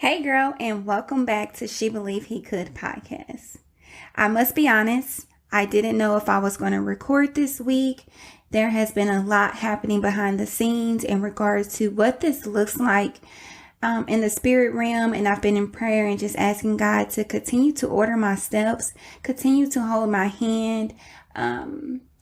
Hey girl, and welcome back to She Believed He Could podcast. I must be honest, I didn't know if I was going to record this week. There has been a lot happening behind the scenes in regards to what this looks like in the spirit realm, and I've been in prayer and just asking God to continue to order my steps, continue to hold my hand,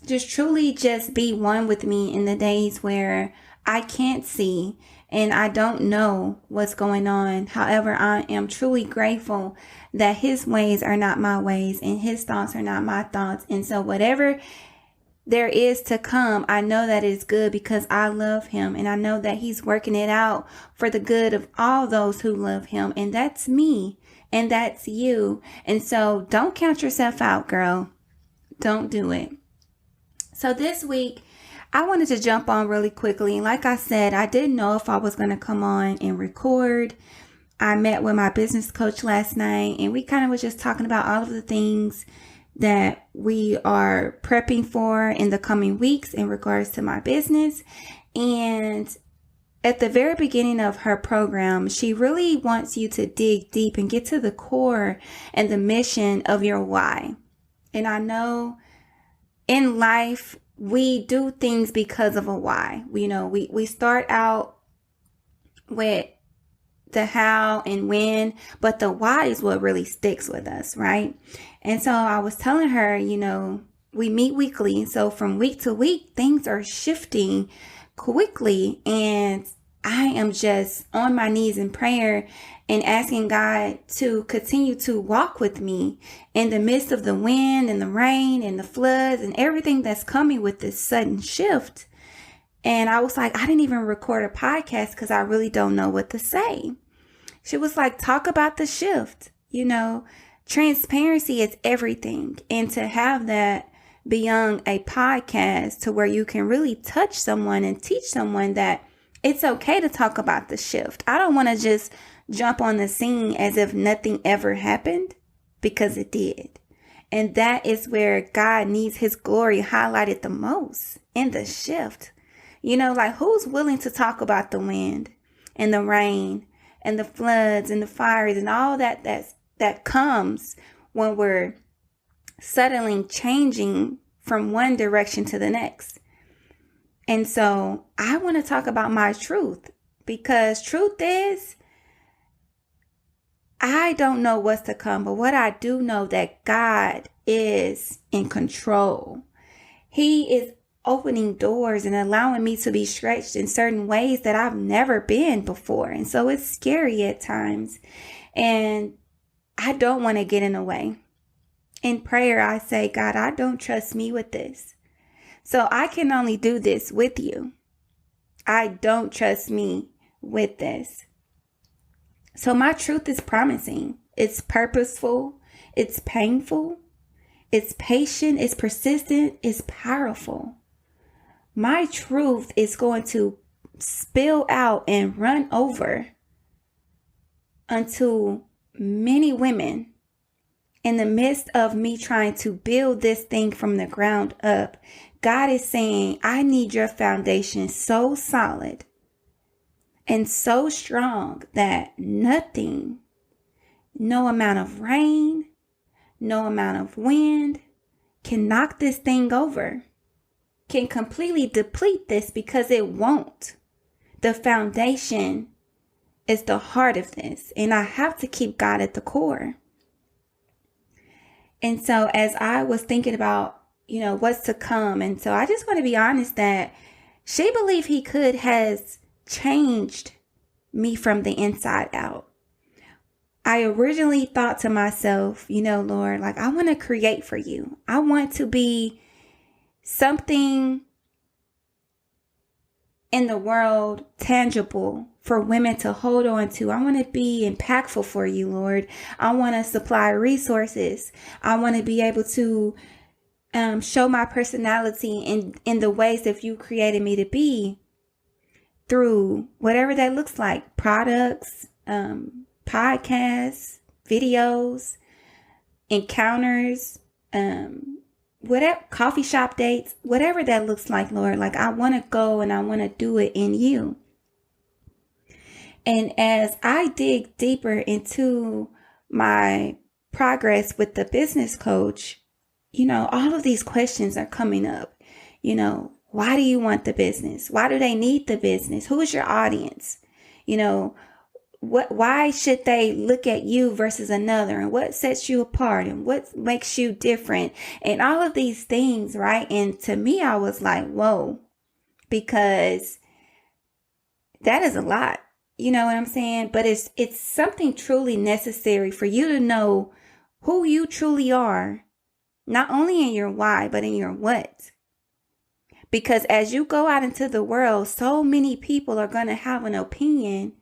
just truly just be one with me in the days where I can't see and I don't know what's going on. However, I am truly grateful that His ways are not my ways and His thoughts are not my thoughts. And so whatever there is to come, I know that it's good because I love Him, and I know that He's working it out for the good of all those who love Him. And that's me, and that's you. And so don't count yourself out, girl. Don't do it. So this week, I wanted to jump on really quickly. Like I said, I didn't know if I was going to come on and record. I met with my business coach last night, and we kind of was just talking about all of the things that we are prepping for in the coming weeks in regards to my business. And at the very beginning of her program, she really wants you to dig deep and get to the core and the mission of your why. And I know in life, we do things because of a why. We start out with the how and when, but the why is what really sticks with us, right? And so I was telling her, we meet weekly. So from week to week, things are shifting quickly. And I am just on my knees in prayer and asking God to continue to walk with me in the midst of the wind and the rain and the floods and everything that's coming with this sudden shift. And I was like, I didn't even record a podcast because I really don't know what to say. She was like, talk about the shift. Transparency is everything. And to have that beyond a podcast to where you can really touch someone and teach someone that it's okay to talk about the shift. I don't want to just jump on the scene as if nothing ever happened, because it did. And that is where God needs His glory highlighted the most, in the shift. Who's willing to talk about the wind and the rain and the floods and the fires and all that comes when we're suddenly changing from one direction to the next. And so I want to talk about my truth, because truth is, I don't know what's to come, but what I do know that God is in control. He is opening doors and allowing me to be stretched in certain ways that I've never been before. And so it's scary at times. And I don't want to get in the way. In prayer, I say, God, I don't trust me with this. So I can only do this with you. I don't trust me with this. So my truth is promising. It's purposeful. It's painful. It's patient. It's persistent. It's powerful. My truth is going to spill out and run over unto many women in the midst of me trying to build this thing from the ground up. God is saying, I need your foundation so solid and so strong that nothing, no amount of rain, no amount of wind can knock this thing over, can completely deplete this, because it won't. The foundation is the heart of this, and I have to keep God at the core. And so as I was thinking about, what's to come, and so I just want to be honest that She Believed He Could has changed me from the inside out. I originally thought to myself, Lord, I want to create for you. I want to be something in the world tangible for women to hold on to. I want to be impactful for you, Lord. I want to supply resources. I want to be able to show my personality in the ways that you created me to be, through whatever that looks like, products, podcasts, videos, encounters, whatever, coffee shop dates, whatever that looks like, Lord. I want to go and I want to do it in you. And as I dig deeper into my progress with the business coach, all of these questions are coming up. Why do you want the business? Why do they need the business? Who is your audience? Why should they look at you versus another? And what sets you apart? And what makes you different? And all of these things, right? And to me, I was like, whoa, because that is a lot. You know what I'm saying? But it's something truly necessary for you to know who you truly are, not only in your why, but in your what. Because as you go out into the world, so many people are going to have an opinion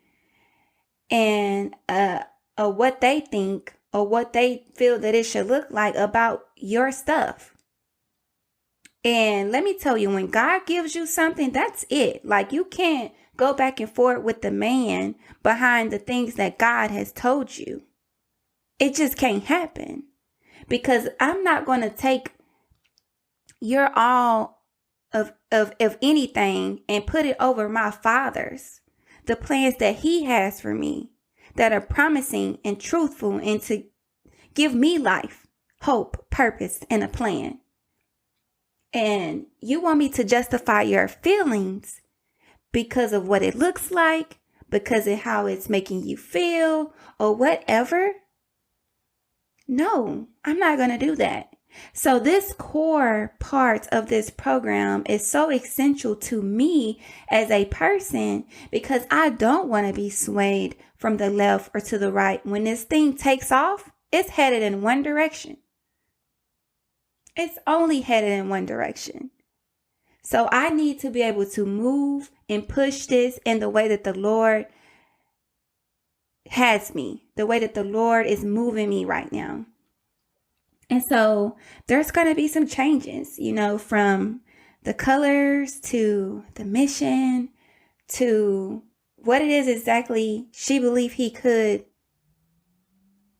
and what they think or what they feel that it should look like about your stuff. And let me tell you, when God gives you something, that's it. Like, you can't go back and forth with the man behind the things that God has told you. It just can't happen, because I'm not going to take your all of anything and put it over my Father's, the plans that He has for me that are promising and truthful and to give me life, hope, purpose, and a plan. And you want me to justify your feelings because of what it looks like, because of how it's making you feel, or whatever? No, I'm not going to do that. So this core part of this program is so essential to me as a person, because I don't want to be swayed from the left or to the right. When this thing takes off, it's headed in one direction. It's only headed in one direction. So I need to be able to move and push this in the way that the Lord has me, the way that the Lord is moving me right now. And so there's going to be some changes, from the colors to the mission to what it is exactly She Believed He Could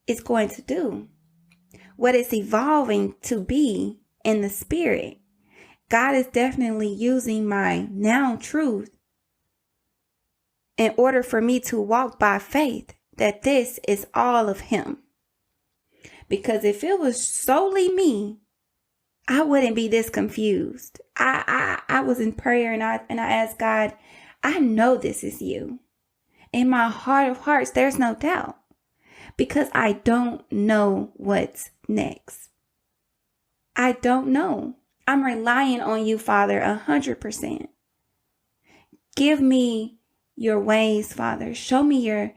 is going to do, what it's evolving to be in the spirit. God is definitely using my now truth in order for me to walk by faith that this is all of Him. Because if it was solely me, I wouldn't be this confused. I was in prayer and I asked God, I know this is you. In my heart of hearts, there's no doubt, because I don't know what's next. I don't know. I'm relying on you, Father, 100%. Give me your ways, Father. Show me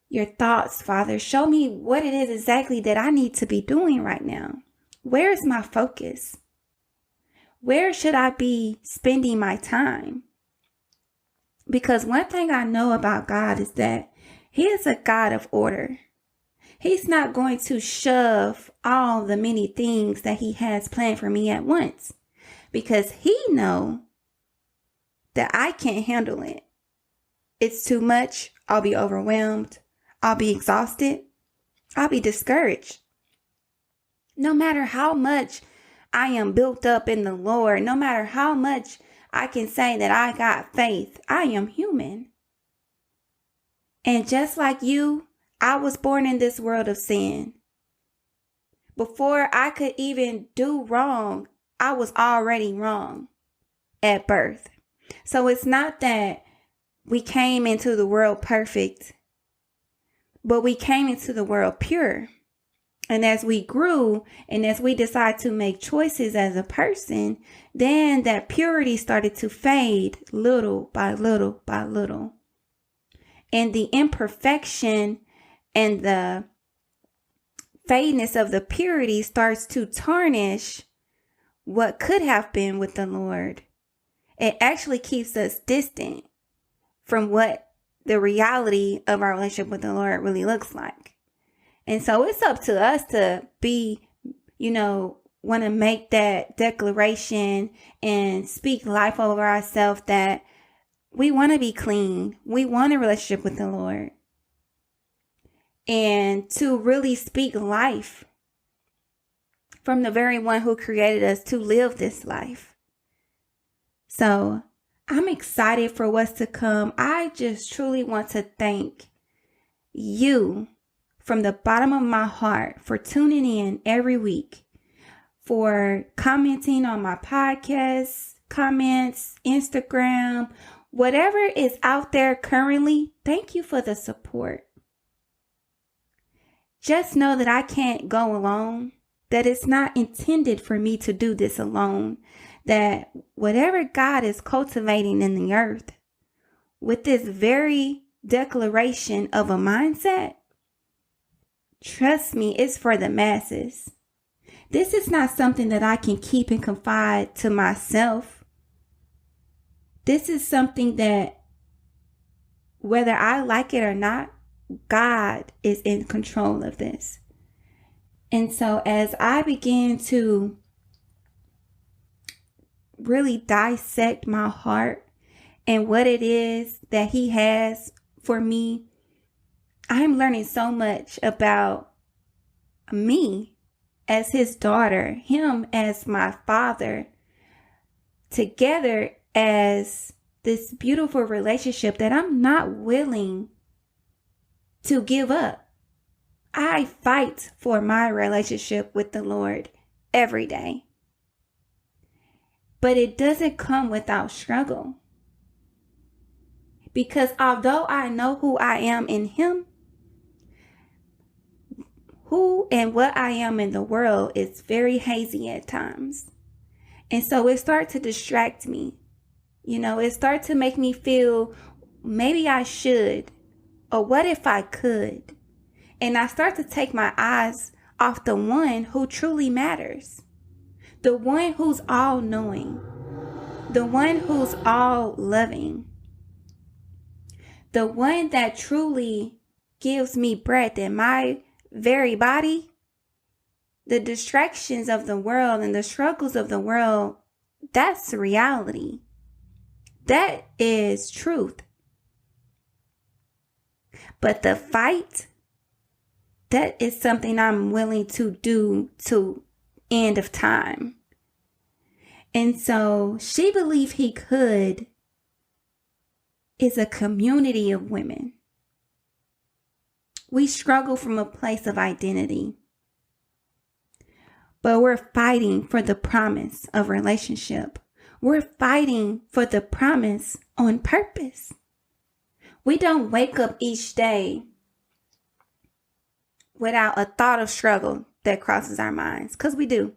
your thoughts, Father. Show me what it is exactly that I need to be doing right now. Where is my focus? Where should I be spending my time? Because one thing I know about God is that He is a God of order. He's not going to shove all the many things that He has planned for me at once, because He knows that I can't handle it. It's too much. I'll be overwhelmed. I'll be exhausted. I'll be discouraged. No matter how much I am built up in the Lord, no matter how much I can say that I got faith, I am human. And just like you, I was born in this world of sin. Before I could even do wrong, I was already wrong at birth. So it's not that we came into the world perfect, but we came into the world pure. And as we grew and as we decided to make choices as a person, then that purity started to fade little by little by little. And the imperfection and the fadeness of the purity starts to tarnish what could have been with the Lord. It actually keeps us distant from what the reality of our relationship with the Lord really looks like. And so it's up to us to be, want to make that declaration and speak life over ourselves that we want to be clean. We want a relationship with the Lord. And to really speak life from the very one who created us to live this life. So I'm excited for what's to come. I just truly want to thank you from the bottom of my heart for tuning in every week, for commenting on my podcast, comments, Instagram, whatever is out there currently. Thank you for the support. Just know that I can't go alone, that it's not intended for me to do this alone, that whatever God is cultivating in the earth with this very declaration of a mindset, trust me, it's for the masses. This is not something that I can keep and confide to myself. This is something that, whether I like it or not, God is in control of this. And so as I begin to really dissect my heart and what it is that He has for me, I'm learning so much about me as His daughter, Him as my father, together as this beautiful relationship that I'm not willing to give up. I fight for my relationship with the Lord every day. But it doesn't come without struggle. Because although I know who I am in Him, who and what I am in the world is very hazy at times. And so it starts to distract me. It starts to make me feel maybe I should, or what if I could? And I start to take my eyes off the one who truly matters. The one who's all knowing. The one who's all loving. The one that truly gives me breath in my very body. The distractions of the world and the struggles of the world, that's reality. That is truth. But the fight, that is something I'm willing to do to end of time. And so She Believed He Could is a community of women. We struggle from a place of identity, but we're fighting for the promise of relationship. We're fighting for the promise on purpose. We don't wake up each day without a thought of struggle that crosses our minds, because we do.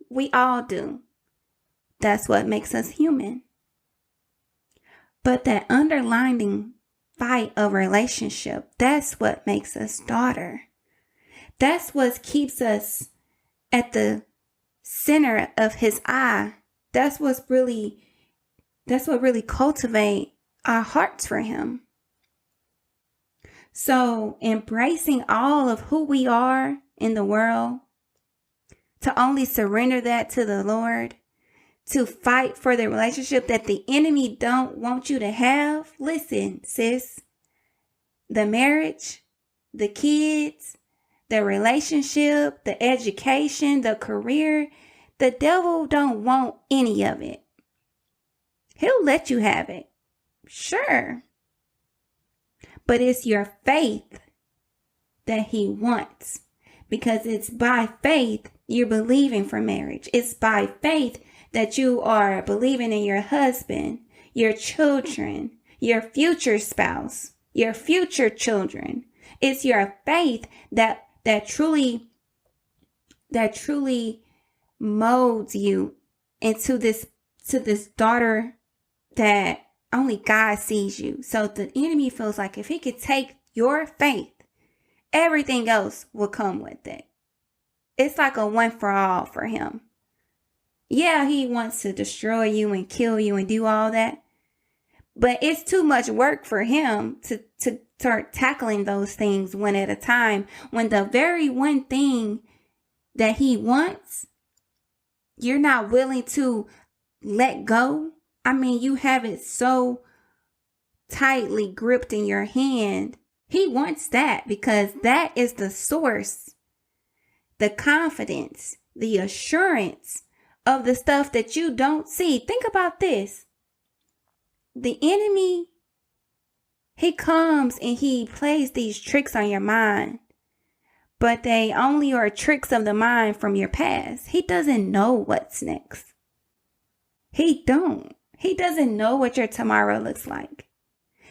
We all do. That's what makes us human. But that underlying fight of relationship, that's what makes us daughter. That's what keeps us at the center of His eye. That's what really cultivate our hearts for Him. So embracing all of who we are in the world, to only surrender that to the Lord, to fight for the relationship that the enemy don't want you to have. Listen, sis, the marriage, the kids, the relationship, the education, the career, the devil don't want any of it. He'll let you have it. Sure. But it's your faith that he wants, because it's by faith you're believing for marriage. It's by faith that you are believing in your husband, your children, your future spouse, your future children. It's your faith that truly molds you into this daughter that only God sees you. So the enemy feels like if he could take your faith, everything else will come with it. It's like a one for all for him. Yeah, he wants to destroy you and kill you and do all that. But it's too much work for him to start tackling those things one at a time, when the very one thing that he wants, you're not willing to let go. I mean, you have it so tightly gripped in your hand. He wants that because that is the source, the confidence, the assurance of the stuff that you don't see. Think about this. the enemy, he comes and he plays these tricks on your mind, but they only are tricks of the mind from your past. He doesn't know what's next. He doesn't know what your tomorrow looks like.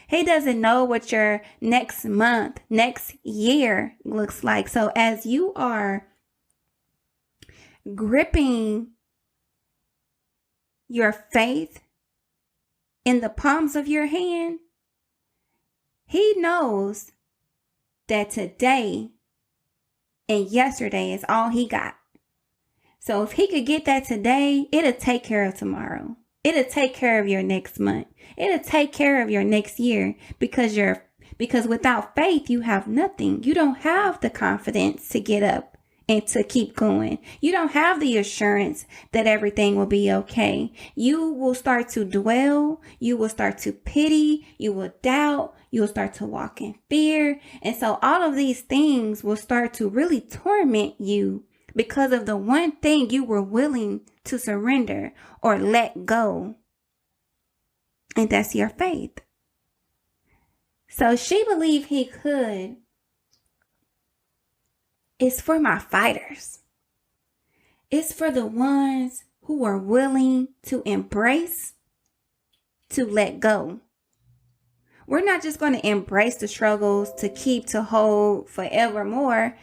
He doesn't know what your next month, next year looks like. So as you are gripping your faith in the palms of your hand, he knows that today and yesterday is all he got. So if he could get that today, it'll take care of tomorrow. It'll take care of your next month. It'll take care of your next year, because without faith, you have nothing. You don't have the confidence to get up and to keep going. You don't have the assurance that everything will be okay. You will start to dwell. You will start to pity. You will doubt. You will start to walk in fear. And so all of these things will start to really torment you because of the one thing you were willing to surrender or let go. And that's your faith. So she believed he could. It's for my fighters. It's for the ones who are willing to embrace, to let go. We're not just going to embrace the struggles to keep, to hold forevermore.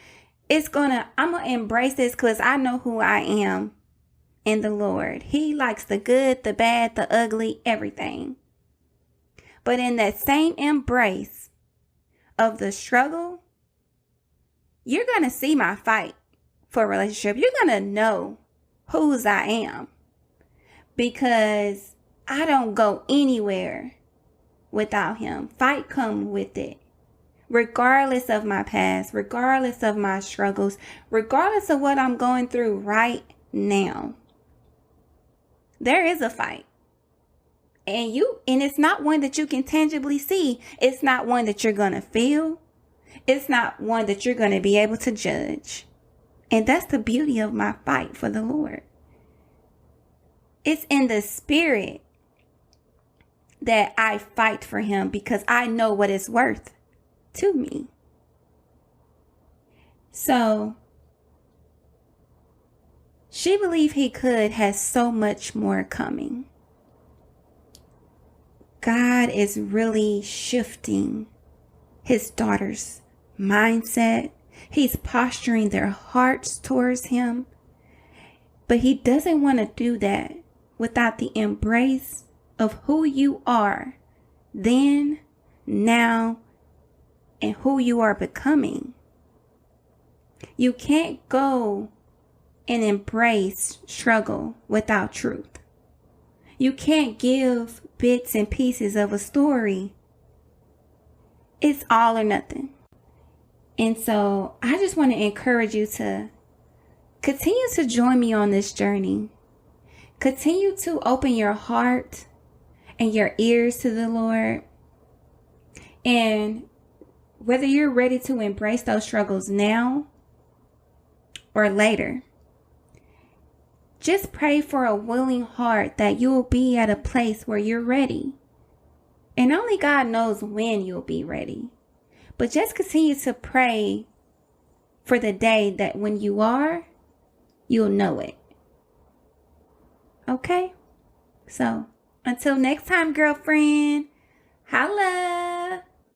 I'm going to embrace this because I know who I am in the Lord. He likes the good, the bad, the ugly, everything. But in that same embrace of the struggle, you're going to see my fight for a relationship. You're going to know whose I am, because I don't go anywhere without him. Fight come with it. Regardless of my past, regardless of my struggles, regardless of what I'm going through right now, there is a fight. And it's not one that you can tangibly see. It's not one that you're going to feel. It's not one that you're going to be able to judge. And that's the beauty of my fight for the Lord. It's in the spirit that I fight for him, because I know what it's worth to me. So she believed he could has so much more coming. God is really shifting his daughter's mindset. He's posturing their hearts towards him. But he doesn't want to do that without the embrace of who you are then, now, and who you are becoming. You can't go and embrace struggle without truth. You can't give bits and pieces of a story. It's all or nothing. And so I just want to encourage you to continue to join me on this journey. Continue to open your heart and your ears to the Lord. And whether you're ready to embrace those struggles now or later, just pray for a willing heart that you'll be at a place where you're ready. And only God knows when you'll be ready. But just continue to pray for the day that when you are, you'll know it. Okay? So, until next time, girlfriend, holla!